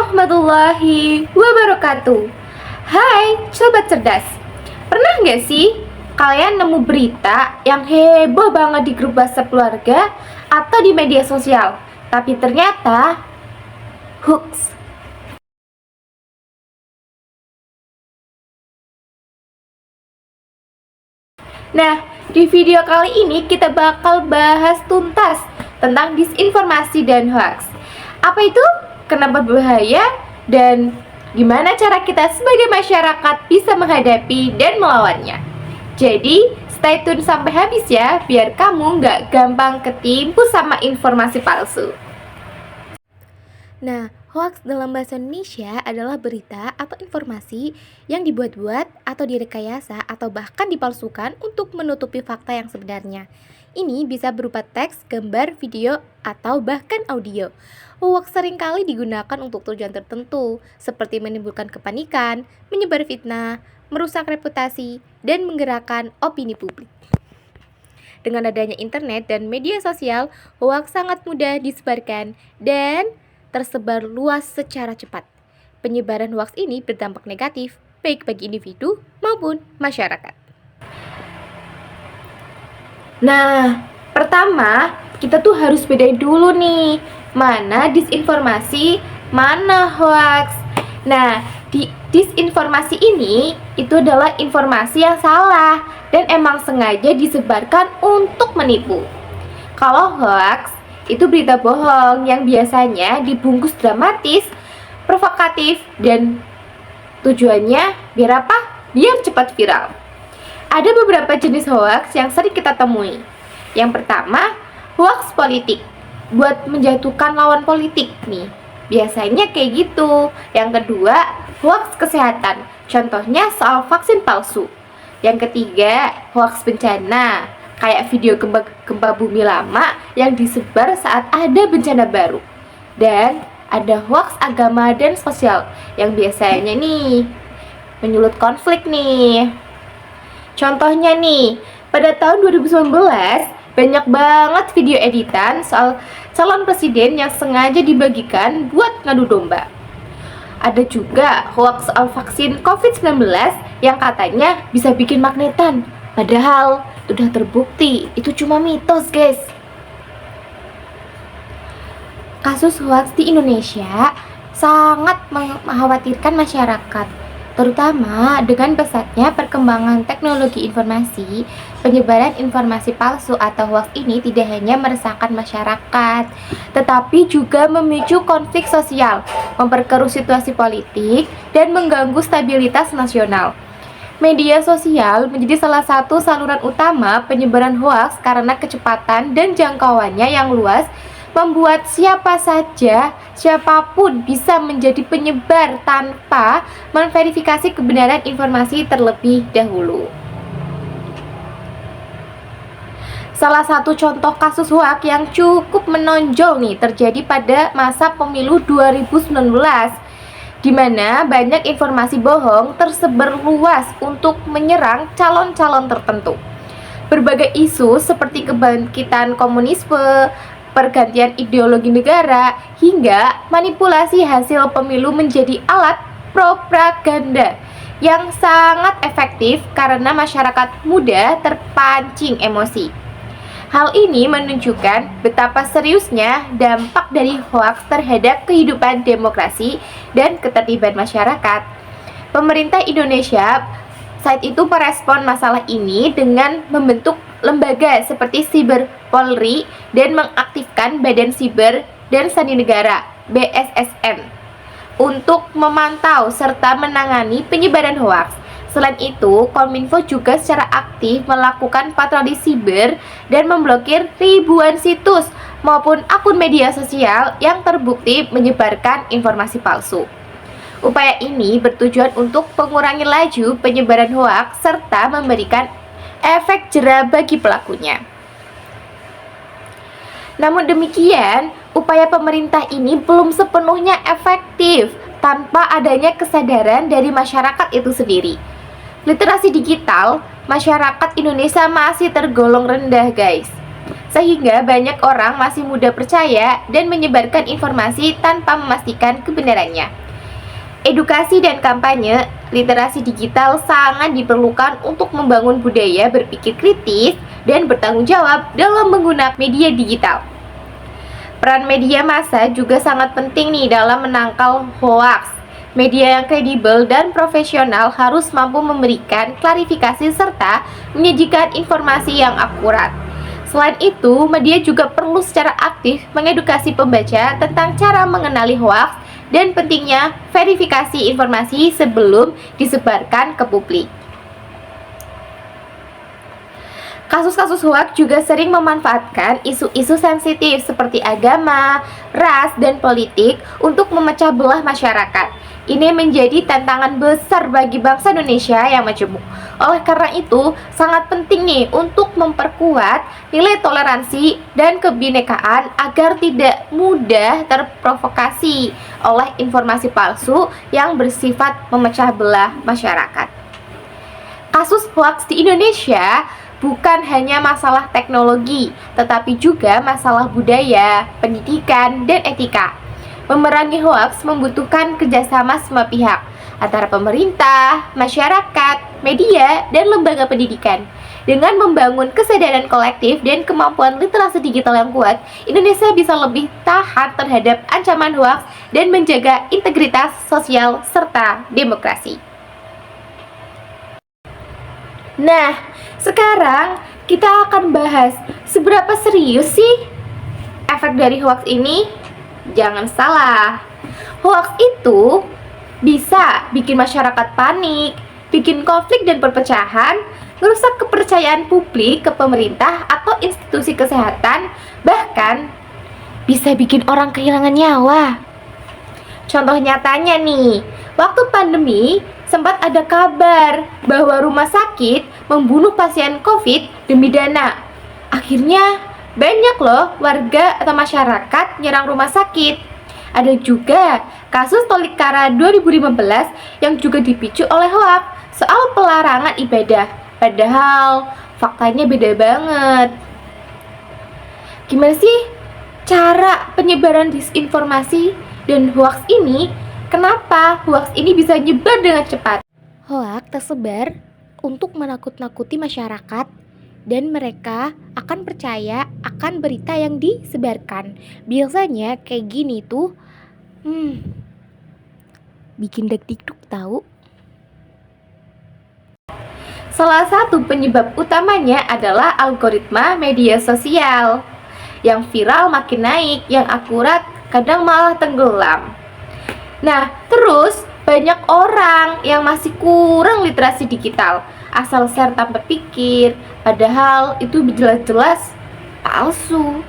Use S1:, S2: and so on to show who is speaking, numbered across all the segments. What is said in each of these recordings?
S1: warahmatullahi wabarakatuh. Hai Sobat Cerdas, pernah nggak sih kalian nemu berita yang heboh banget di grup WhatsApp keluarga atau di media sosial, tapi ternyata hoax? Nah, di video kali ini kita bakal bahas tuntas tentang disinformasi dan hoax. Apa itu? Kenapa berbahaya? Dan gimana cara kita sebagai masyarakat bisa menghadapi dan melawannya? Jadi, stay tune sampai habis ya, biar kamu nggak gampang ketipu sama informasi palsu.
S2: Nah, hoax dalam bahasa Indonesia adalah berita atau informasi yang dibuat-buat atau direkayasa atau bahkan dipalsukan untuk menutupi fakta yang sebenarnya. Ini bisa berupa teks, gambar, video, atau bahkan audio. Hoax seringkali digunakan untuk tujuan tertentu, seperti menimbulkan kepanikan, menyebar fitnah, merusak reputasi, dan menggerakkan opini publik. Dengan adanya internet dan media sosial, hoax sangat mudah disebarkan dan tersebar luas secara cepat. Penyebaran hoaks ini berdampak negatif baik bagi individu maupun masyarakat.
S1: Nah, pertama kita tuh harus bedain dulu nih, mana disinformasi, mana hoax. Nah, disinformasi ini itu adalah informasi yang salah dan emang sengaja disebarkan untuk menipu. Kalau hoax itu berita bohong yang biasanya dibungkus dramatis, provokatif, dan tujuannya biar apa? Biar cepat viral. Ada beberapa jenis hoax yang sering kita temui. Yang pertama, hoax politik, buat menjatuhkan lawan politik nih. Biasanya kayak gitu. Yang kedua, hoax kesehatan, contohnya soal vaksin palsu. Yang ketiga, hoax bencana, kayak video gempa bumi lama yang disebar saat ada bencana baru. Dan ada hoax agama dan sosial yang biasanya nih menyulut konflik nih. Contohnya nih, pada tahun 2019 banyak banget video editan soal calon presiden yang sengaja dibagikan buat ngadu domba. Ada juga hoax soal vaksin COVID-19 yang katanya bisa bikin magnetan, padahal sudah terbukti itu cuma mitos, guys. Kasus hoax di Indonesia sangat mengkhawatirkan masyarakat, terutama dengan pesatnya perkembangan teknologi informasi. Penyebaran informasi palsu atau hoax ini tidak hanya meresahkan masyarakat, tetapi juga memicu konflik sosial, memperkeruh situasi politik, dan mengganggu stabilitas nasional. Media sosial menjadi salah satu saluran utama penyebaran hoaks karena kecepatan dan jangkauannya yang luas, membuat siapa saja, siapapun bisa menjadi penyebar tanpa memverifikasi kebenaran informasi terlebih dahulu. Salah satu contoh kasus hoaks yang cukup menonjol nih terjadi pada masa pemilu 2019, di mana banyak informasi bohong tersebar luas untuk menyerang calon-calon tertentu. Berbagai isu seperti kebangkitan komunisme, pergantian ideologi negara, hingga manipulasi hasil pemilu menjadi alat propaganda yang sangat efektif karena masyarakat mudah terpancing emosi. Hal ini menunjukkan betapa seriusnya dampak dari hoaks terhadap kehidupan demokrasi dan ketertiban masyarakat. Pemerintah Indonesia saat itu merespon masalah ini dengan membentuk lembaga seperti Siber Polri dan mengaktifkan Badan Siber dan Sandi Negara (BSSN) untuk memantau serta menangani penyebaran hoaks. Selain itu, Kominfo juga secara aktif melakukan patroli siber dan memblokir ribuan situs maupun akun media sosial yang terbukti menyebarkan informasi palsu. Upaya ini bertujuan untuk mengurangi laju penyebaran hoaks serta memberikan efek jera bagi pelakunya. Namun demikian, upaya pemerintah ini belum sepenuhnya efektif tanpa adanya kesadaran dari masyarakat itu sendiri. Literasi digital masyarakat Indonesia masih tergolong rendah, guys. Sehingga banyak orang masih mudah percaya dan menyebarkan informasi tanpa memastikan kebenarannya. Edukasi dan kampanye literasi digital sangat diperlukan untuk membangun budaya berpikir kritis dan bertanggung jawab dalam menggunakan media digital. Peran media massa juga sangat penting nih dalam menangkal hoaks. Media yang kredibel dan profesional harus mampu memberikan klarifikasi serta menyajikan informasi yang akurat. Selain itu, media juga perlu secara aktif mengedukasi pembaca tentang cara mengenali hoaks dan pentingnya verifikasi informasi sebelum disebarkan ke publik. Kasus-kasus hoaks juga sering memanfaatkan isu-isu sensitif seperti agama, ras, dan politik untuk memecah belah masyarakat. Ini menjadi tantangan besar bagi bangsa Indonesia yang majemuk. Oleh karena itu, sangat penting nih untuk memperkuat nilai toleransi dan kebinekaan agar tidak mudah terprovokasi oleh informasi palsu yang bersifat memecah belah masyarakat. Kasus hoaks di Indonesia bukan hanya masalah teknologi, tetapi juga masalah budaya, pendidikan, dan etika. Memerangi hoaks membutuhkan kerjasama semua pihak, antara pemerintah, masyarakat, media, dan lembaga pendidikan. Dengan membangun kesadaran kolektif dan kemampuan literasi digital yang kuat, Indonesia bisa lebih tahan terhadap ancaman hoaks dan menjaga integritas sosial serta demokrasi. Nah, sekarang kita akan bahas seberapa serius sih efek dari hoaks ini. Jangan salah, hoaks itu bisa bikin masyarakat panik, bikin konflik dan perpecahan, merusak kepercayaan publik ke pemerintah atau institusi kesehatan, bahkan bisa bikin orang kehilangan nyawa. Contoh nyatanya nih, waktu pandemi sempat ada kabar bahwa rumah sakit membunuh pasien COVID demi dana. Akhirnya banyak loh warga atau masyarakat nyerang rumah sakit. Ada juga kasus Tolikara 2015 yang juga dipicu oleh hoaks soal pelarangan ibadah. Padahal faktanya beda banget. Gimana sih cara penyebaran disinformasi dan hoaks ini? Kenapa hoaks ini bisa nyebar dengan cepat?
S2: Hoaks tersebar untuk menakut-nakuti masyarakat dan mereka akan percaya akan berita yang disebarkan. Biasanya kayak gini tuh bikin deg-deg tahu.
S1: Salah satu penyebab utamanya adalah algoritma media sosial. Yang viral makin naik, yang akurat kadang malah tenggelam. Nah, terus banyak orang yang masih kurang literasi digital, asal share tanpa pikir, padahal itu jelas-jelas palsu.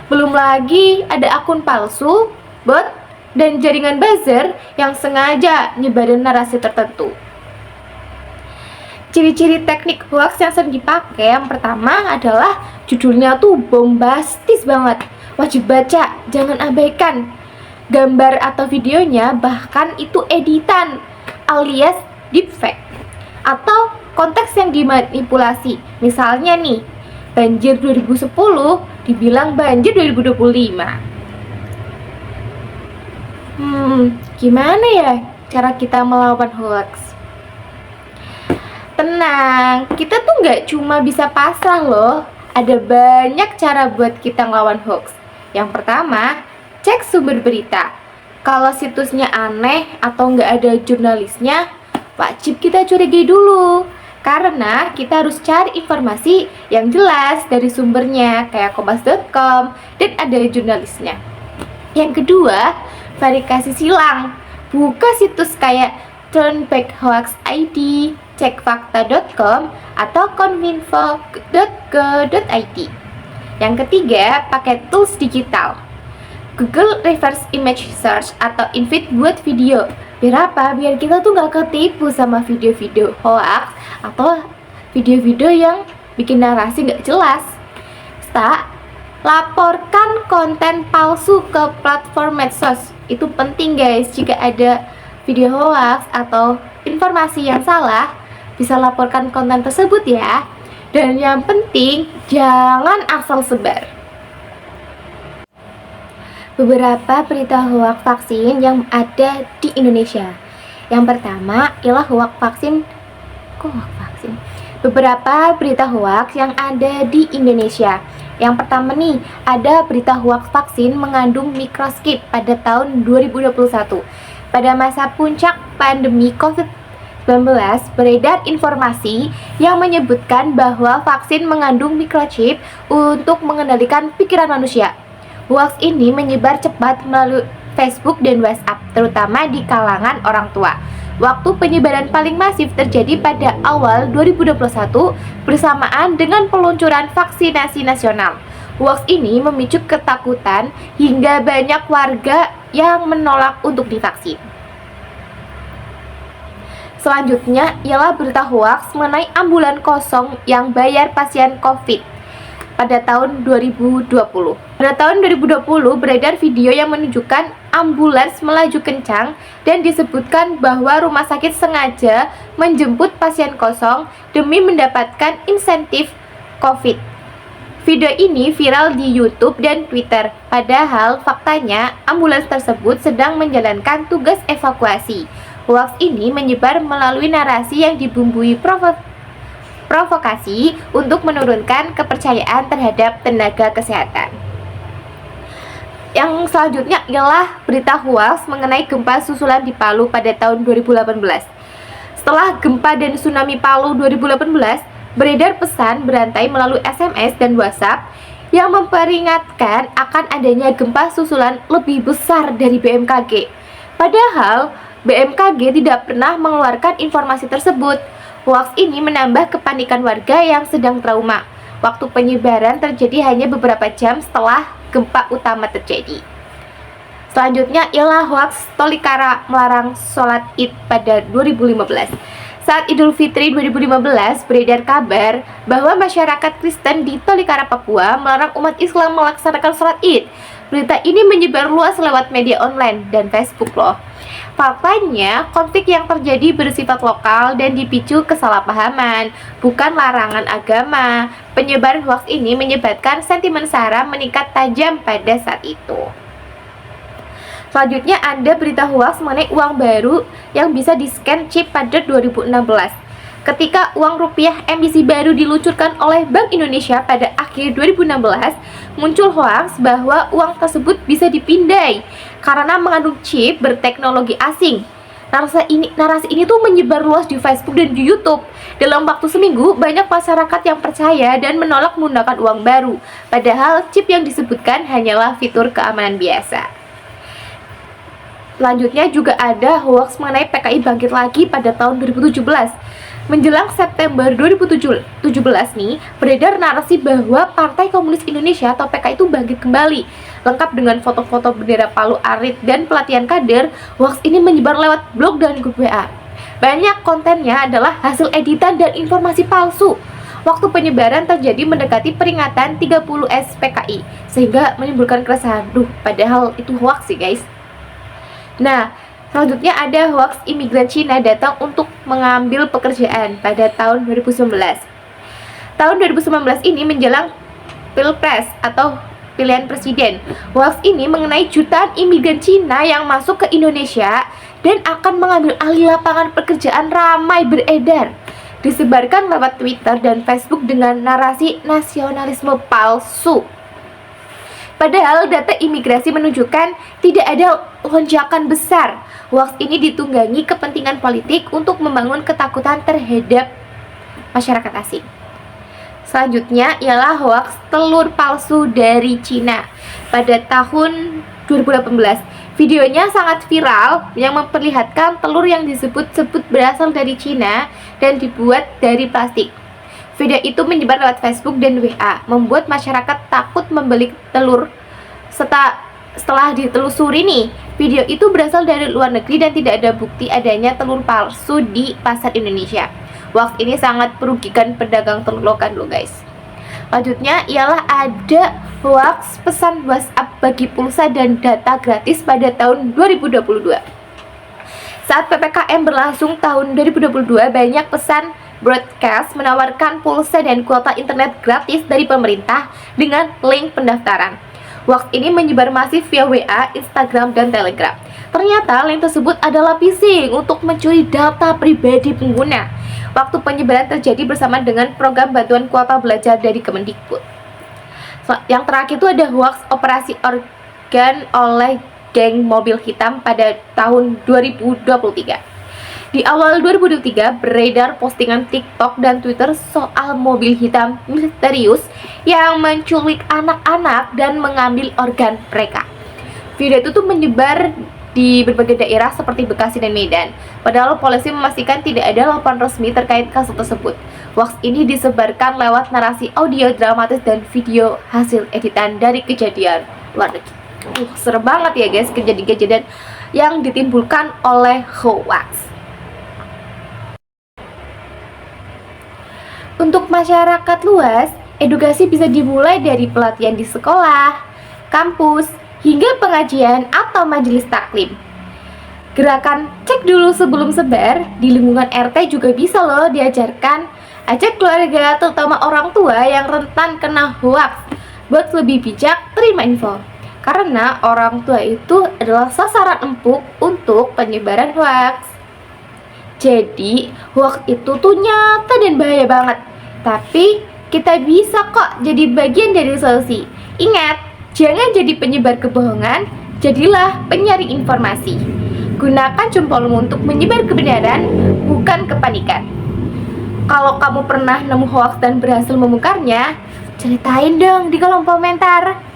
S1: Belum lagi ada akun palsu, bot, dan jaringan buzzer yang sengaja nyebarin narasi tertentu. Ciri-ciri teknik hoax yang sering dipakai yang pertama adalah judulnya tuh bombastis banget. Wajib baca, jangan abaikan. Gambar atau videonya bahkan itu editan alias deepfake atau konteks yang dimanipulasi. Misalnya nih, banjir 2010 dibilang banjir 2025. Gimana ya cara kita melawan hoax? Tenang, kita tuh nggak cuma bisa pasrah loh. Ada banyak cara buat kita ngelawan hoax. Yang pertama, cek sumber berita. Kalau situsnya aneh atau nggak ada jurnalisnya, wajib kita curigai dulu. Karena kita harus cari informasi yang jelas dari sumbernya, kayak kompas.com, dan ada jurnalisnya. Yang kedua, verifikasi silang. Buka situs kayak turnbackhoax.id, cekfakta.com, atau kominfo.go.id. Yang ketiga, pakai tools digital. Google Reverse Image Search atau Invite buat video. Biar apa? Biar kita tuh gak ketipu sama video-video hoax atau video-video yang bikin narasi gak jelas. Laporkan konten palsu ke platform medsos. Itu penting guys, jika ada video hoax atau informasi yang salah, bisa laporkan konten tersebut ya. Dan yang penting, jangan asal sebar. Beberapa berita hoak vaksin yang ada di Indonesia. Yang pertama ialah hoak vaksin. Beberapa berita hoaks yang ada di Indonesia. Yang pertama nih, ada berita hoaks vaksin mengandung mikrochip pada tahun 2021. Pada masa puncak pandemi COVID-19, beredar informasi yang menyebutkan bahwa vaksin mengandung mikrochip untuk mengendalikan pikiran manusia. Hoaks ini menyebar cepat melalui Facebook dan WhatsApp, terutama di kalangan orang tua. Waktu penyebaran paling masif terjadi pada awal 2021 bersamaan dengan peluncuran vaksinasi nasional. Hoaks ini memicu ketakutan hingga banyak warga yang menolak untuk divaksin. Selanjutnya ialah berita hoaks mengenai ambulan kosong yang bayar pasien COVID pada tahun 2020. Pada tahun 2020 beredar video yang menunjukkan ambulans melaju kencang dan disebutkan bahwa rumah sakit sengaja menjemput pasien kosong demi mendapatkan insentif COVID. Video ini viral di YouTube dan Twitter, padahal faktanya ambulans tersebut sedang menjalankan tugas evakuasi. Hoaks ini menyebar melalui narasi yang dibumbui provokasi untuk menurunkan kepercayaan terhadap tenaga kesehatan. Yang selanjutnya ialah berita hoaks mengenai gempa susulan di Palu pada tahun 2018. Setelah gempa dan tsunami Palu 2018, beredar pesan berantai melalui SMS dan WhatsApp yang memperingatkan akan adanya gempa susulan lebih besar dari BMKG. Padahal BMKG tidak pernah mengeluarkan informasi tersebut. Hoaks ini menambah kepanikan warga yang sedang trauma. Waktu penyebaran terjadi hanya beberapa jam setelah gempa utama terjadi. Selanjutnya ialah hoaks Tolikara melarang sholat Id pada 2015. Saat Idul Fitri 2015, beredar kabar bahwa masyarakat Kristen di Tolikara, Papua melarang umat Islam melaksanakan sholat Id. Berita ini menyebar luas lewat media online dan Facebook loh. Faktanya, konflik yang terjadi bersifat lokal dan dipicu kesalahpahaman, bukan larangan agama. Penyebaran hoaks ini menyebabkan sentimen SARA meningkat tajam pada saat itu. Selanjutnya ada berita hoaks mengenai uang baru yang bisa di-scan chip pada 2016. Ketika uang rupiah emisi baru diluncurkan oleh Bank Indonesia pada akhir 2016, muncul hoaks bahwa uang tersebut bisa dipindai karena mengandung chip berteknologi asing. Narasi ini tuh menyebar luas di Facebook dan di YouTube. Dalam waktu seminggu, banyak masyarakat yang percaya dan menolak menggunakan uang baru. Padahal chip yang disebutkan hanyalah fitur keamanan biasa. Selanjutnya juga ada hoaks mengenai PKI bangkit lagi pada tahun 2017. Menjelang September 2017 nih, beredar narasi bahwa Partai Komunis Indonesia atau PKI itu bangkit kembali. Lengkap dengan foto-foto bendera Palu Arit dan pelatihan kader, hoaks ini menyebar lewat blog dan grup WA. Banyak kontennya adalah hasil editan dan informasi palsu. Waktu penyebaran terjadi mendekati peringatan 30S PKI, sehingga menimbulkan keresahan. Padahal itu hoaks sih guys. Nah, selanjutnya ada hoaks imigran Cina datang untuk mengambil pekerjaan pada tahun 2019. Tahun 2019 ini menjelang Pilpres atau pilihan presiden. Hoaks ini mengenai jutaan imigran Cina yang masuk ke Indonesia dan akan mengambil alih lapangan pekerjaan ramai beredar. Disebarkan lewat Twitter dan Facebook dengan narasi nasionalisme palsu. Padahal data imigrasi menunjukkan tidak ada lonjakan besar. Hoaks ini ditunggangi kepentingan politik untuk membangun ketakutan terhadap masyarakat asing. Selanjutnya ialah hoaks telur palsu dari Cina. Pada tahun 2018, videonya sangat viral yang memperlihatkan telur yang disebut-sebut berasal dari Cina dan dibuat dari plastik. Video itu menyebar lewat Facebook dan WA, membuat masyarakat takut membeli telur. Setelah ditelusuri nih, video itu berasal dari luar negeri dan tidak ada bukti adanya telur palsu di pasar Indonesia. Hoaks ini sangat merugikan pedagang telur lokal loh guys. Selanjutnya ialah ada hoaks pesan WhatsApp bagi pulsa dan data gratis pada tahun 2022. Saat PPKM berlangsung tahun 2022, banyak pesan broadcast menawarkan pulsa dan kuota internet gratis dari pemerintah dengan link pendaftaran. Hoax ini menyebar masif via WA, Instagram, dan Telegram. Ternyata link tersebut adalah phishing untuk mencuri data pribadi pengguna. Waktu penyebaran terjadi bersama dengan program bantuan kuota belajar dari Kemendikbud. Yang terakhir itu ada hoax operasi organ oleh geng mobil hitam pada tahun 2023. Di awal 2023 beredar postingan TikTok dan Twitter soal mobil hitam misterius yang menculik anak-anak dan mengambil organ mereka. Video itu tuh menyebar di berbagai daerah seperti Bekasi dan Medan. Padahal polisi memastikan tidak ada laporan resmi terkait kasus tersebut. Hoax ini disebarkan lewat narasi audio dramatis dan video hasil editan dari kejadian luar negeri. Serem banget ya guys, kejadian-kejadian yang ditimbulkan oleh hoax. Untuk masyarakat luas, edukasi bisa dimulai dari pelatihan di sekolah, kampus, hingga pengajian atau majelis taklim. Gerakan cek dulu sebelum sebar di lingkungan RT juga bisa loh diajarkan. Ajak keluarga, terutama orang tua yang rentan kena hoax, buat lebih bijak terima info. Karena orang tua itu adalah sasaran empuk untuk penyebaran hoax. Jadi, hoax itu tuh nyata dan bahaya banget. Tapi, kita bisa kok jadi bagian dari solusi. Ingat, jangan jadi penyebar kebohongan, jadilah penyari informasi. Gunakan jempolmu untuk menyebar kebenaran, bukan kepanikan. Kalau kamu pernah nemu hoax dan berhasil membongkarnya, ceritain dong di kolom komentar.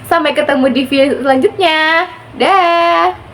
S1: Sampai ketemu di video selanjutnya. Dah.